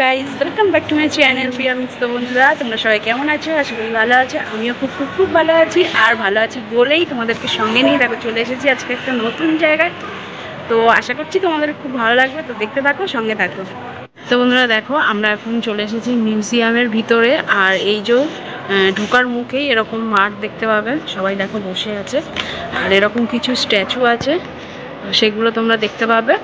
Guys, welcome back to my channel প্রিয়ামিস। তো বন্ধুরা, তোমরা সবাই কেমন আছো? আশা করি ভালো আছো। আমিও খুব খুব খুব ভালো আছি। আর ভালো আছি বলেই তোমাদেরকে সঙ্গে নিয়ে দেখো চলে এসেছি আজকে একটা নতুন জায়গায়। তো আশা করছি তোমাদের খুব ভালো লাগবে। তো দেখতে থাকো, সঙ্গে থাকো। তো বন্ধুরা দেখো, আমরা এখন চলে এসেছি মিউজিয়ামের ভিতরে। আর এই যে ঢোকার মুখেই এরকম মাঠ দেখতে পাবে, সবাই দেখো বসে আছে। আর এরকম কিছু স্ট্যাচু আছে, সেগুলো তোমরা দেখতে পাবে।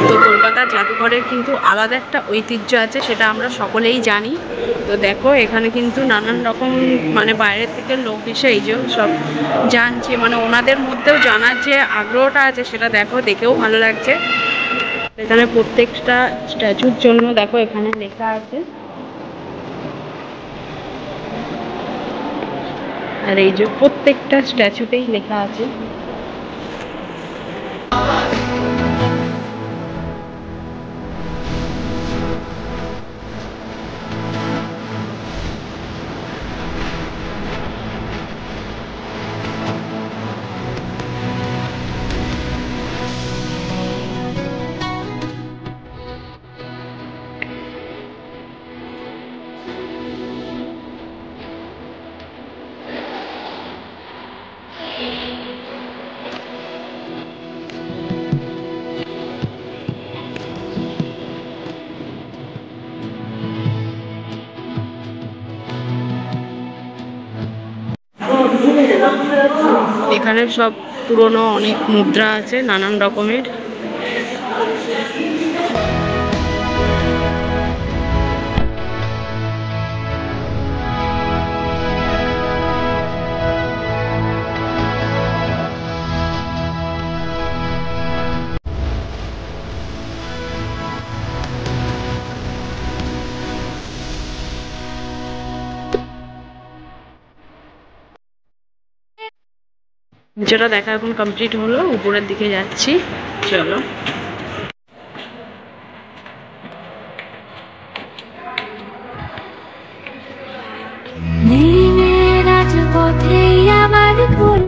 তো কলকাতার জাদুঘরের কিন্তু আলাদা একটা ঐতিহ্য আছে, সেটা আমরা সকলেই জানি। তো দেখো, এখানে কিন্তু নানান রকম বাইরের থেকে লোক এসে এই যে সব জানছে, ওনাদের মধ্যেও জানার যে আগ্রহটা আছে সেটা দেখো, দেখেও ভালো লাগছে। এখানে প্রত্যেকটা স্ট্যাচুর জন্য দেখো এখানে লেখা আছে। আর এই যে প্রত্যেকটা স্ট্যাচুতেই লেখা আছে। এখানে সব পুরনো অনেক মুদ্রা আছে নানান রকমের। যেটা দেখা এখন কমপ্লিট হলো, উপরের দিকে যাচ্ছি, চলো। রাজপথে আমার ফুল